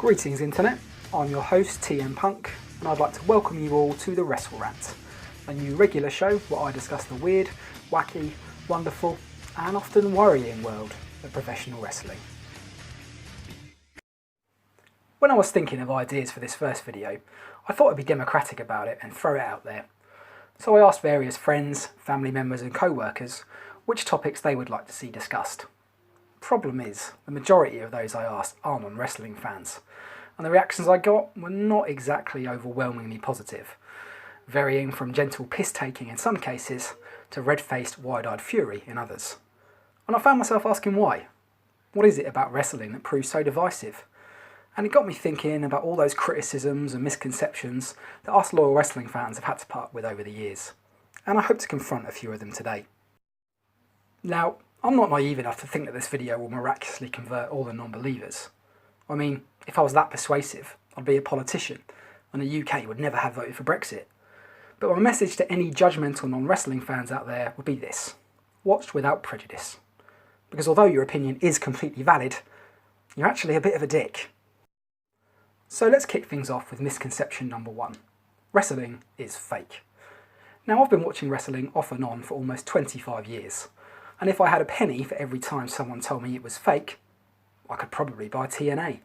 Greetings Internet, I'm your host TM Punk and I'd like to welcome you all to the Wrestle Wrant, a new regular show where I discuss the weird, wacky, wonderful and often worrying world of professional wrestling. When I was thinking of ideas for this first video, I thought I'd be democratic about it and throw it out there. So I asked various friends, family members and co-workers which topics they would like to see discussed. Problem is, the majority of those I asked are non-wrestling fans, and the reactions I got were not exactly overwhelmingly positive, varying from gentle piss-taking in some cases to red-faced, wide-eyed fury in others. And I found myself asking why. What is it about wrestling that proves so divisive? And it got me thinking about all those criticisms and misconceptions that us loyal wrestling fans have had to part with over the years. And I hope to confront a few of them today. Now, I'm not naive enough to think that this video will miraculously convert all the non-believers. I mean, if I was that persuasive, I'd be a politician, and the UK would never have voted for Brexit. But my message to any judgmental non-wrestling fans out there would be this: watch without prejudice. Because although your opinion is completely valid, you're actually a bit of a dick. So let's kick things off with misconception number one. Wrestling is fake. Now, I've been watching wrestling off and on for almost 25 years. And if I had a penny for every time someone told me it was fake, I could probably buy TNA.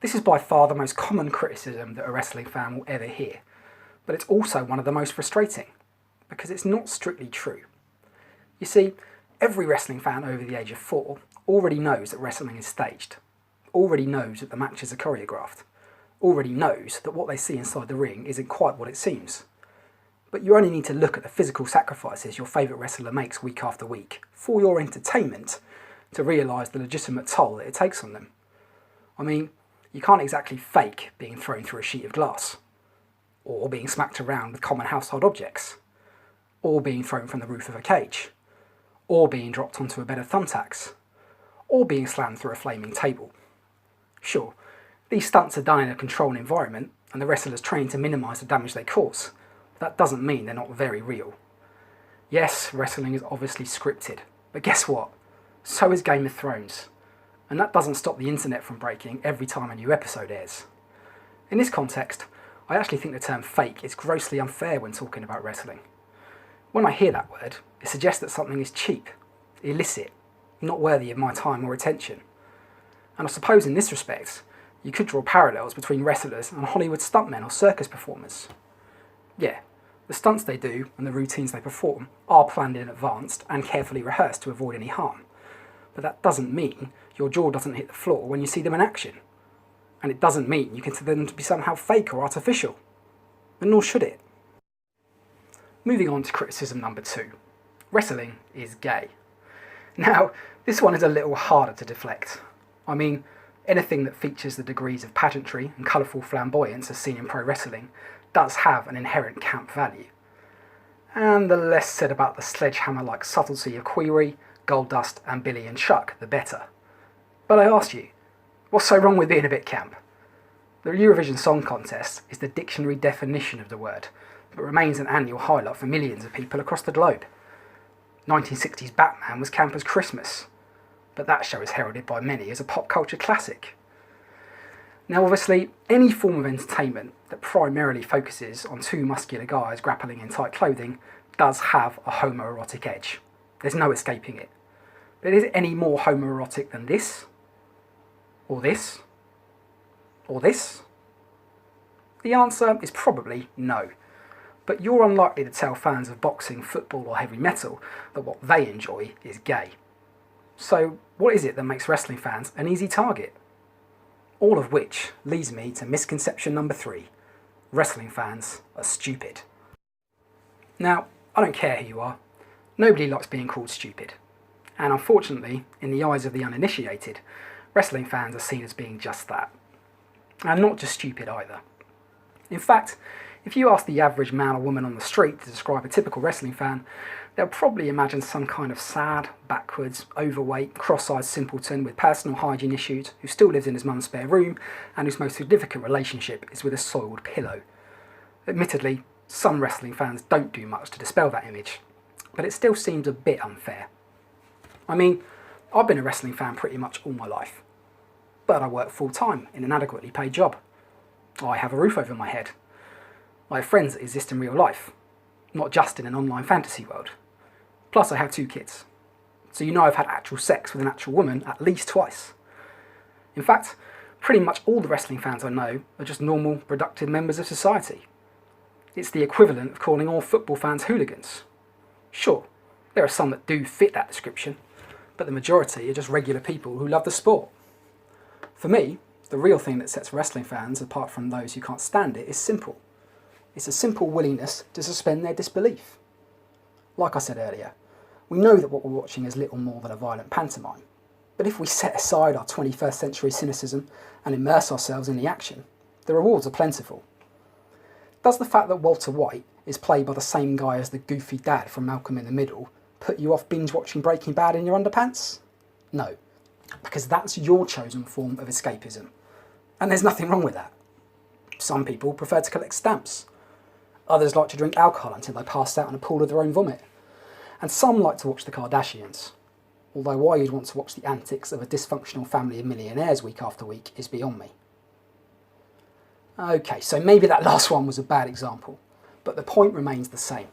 This is by far the most common criticism that a wrestling fan will ever hear, but it's also one of the most frustrating, because it's not strictly true. You see, every wrestling fan over the age of 4 already knows that wrestling is staged, already knows that the matches are choreographed, already knows that what they see inside the ring isn't quite what it seems. But you only need to look at the physical sacrifices your favourite wrestler makes week after week for your entertainment to realise the legitimate toll that it takes on them. I mean, you can't exactly fake being thrown through a sheet of glass, or being smacked around with common household objects, or being thrown from the roof of a cage, or being dropped onto a bed of thumbtacks, or being slammed through a flaming table. Sure, these stunts are done in a controlled environment and the wrestlers trained to minimise the damage they cause. That doesn't mean they're not very real. Yes, wrestling is obviously scripted, but guess what? So is Game of Thrones. And that doesn't stop the internet from breaking every time a new episode airs. In this context, I actually think the term fake is grossly unfair when talking about wrestling. When I hear that word, it suggests that something is cheap, illicit, not worthy of my time or attention. And I suppose in this respect, you could draw parallels between wrestlers and Hollywood stuntmen or circus performers. Yeah, the stunts they do and the routines they perform are planned in advance and carefully rehearsed to avoid any harm. But that doesn't mean your jaw doesn't hit the floor when you see them in action. And it doesn't mean you consider them to be somehow fake or artificial. And nor should it. Moving on to criticism number 2. Wrestling is gay. Now, this one is a little harder to deflect. I mean, anything that features the degrees of pageantry and colourful flamboyance as seen in pro wrestling does have an inherent camp value. And the less said about the sledgehammer-like subtlety of Query, Goldust and Billy and Chuck, the better. But I ask you, what's so wrong with being a bit camp? The Eurovision Song Contest is the dictionary definition of the word, but remains an annual highlight for millions of people across the globe. 1960s Batman was camp as Christmas, but that show is heralded by many as a pop culture classic. Now obviously, any form of entertainment that primarily focuses on two muscular guys grappling in tight clothing does have a homoerotic edge. There's no escaping it. But is it any more homoerotic than this? Or this? Or this? The answer is probably no. But you're unlikely to tell fans of boxing, football or heavy metal that what they enjoy is gay. So what is it that makes wrestling fans an easy target? All of which leads me to misconception number 3. Wrestling fans are stupid. Now, I don't care who you are. Nobody likes being called stupid. And unfortunately, in the eyes of the uninitiated, wrestling fans are seen as being just that. And not just stupid either. In fact, if you ask the average man or woman on the street to describe a typical wrestling fan, they'll probably imagine some kind of sad, backwards, overweight, cross-eyed simpleton with personal hygiene issues who still lives in his mum's spare room and whose most significant relationship is with a soiled pillow. Admittedly, some wrestling fans don't do much to dispel that image, but it still seems a bit unfair. I mean, I've been a wrestling fan pretty much all my life. but I work full-time in an adequately paid job. I have a roof over my head. I have friends that exist in real life, not just in an online fantasy world. Plus I have 2 kids. So you know I've had actual sex with an actual woman at least twice. In fact, pretty much all the wrestling fans I know are just normal, productive members of society. It's the equivalent of calling all football fans hooligans. Sure, there are some that do fit that description, but the majority are just regular people who love the sport. For me, the real thing that sets wrestling fans apart from those who can't stand it is simple. It's a simple willingness to suspend their disbelief. Like I said earlier, we know that what we're watching is little more than a violent pantomime, but if we set aside our 21st century cynicism and immerse ourselves in the action, the rewards are plentiful. Does the fact that Walter White is played by the same guy as the goofy dad from Malcolm in the Middle put you off binge watching Breaking Bad in your underpants? No, because that's your chosen form of escapism, and there's nothing wrong with that. Some people prefer to collect stamps. Others like to drink alcohol until they pass out in a pool of their own vomit. And some like to watch the Kardashians. Although why you'd want to watch the antics of a dysfunctional family of millionaires week after week is beyond me. Okay, so maybe that last one was a bad example, but the point remains the same.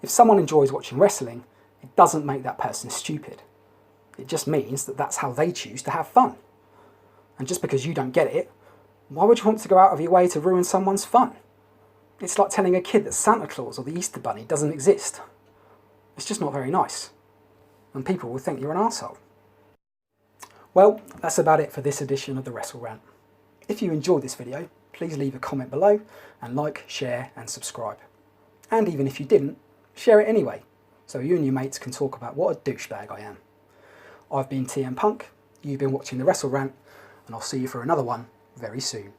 If someone enjoys watching wrestling, it doesn't make that person stupid. It just means that that's how they choose to have fun. And just because you don't get it, why would you want to go out of your way to ruin someone's fun? It's like telling a kid that Santa Claus or the Easter Bunny doesn't exist. It's just not very nice. And people will think you're an arsehole. Well, that's about it for this edition of the Wrestle Rant. If you enjoyed this video, please leave a comment below and like, share and subscribe. And even if you didn't, share it anyway, so you and your mates can talk about what a douchebag I am. I've been TM Punk, you've been watching the Wrestle Rant, and I'll see you for another one very soon.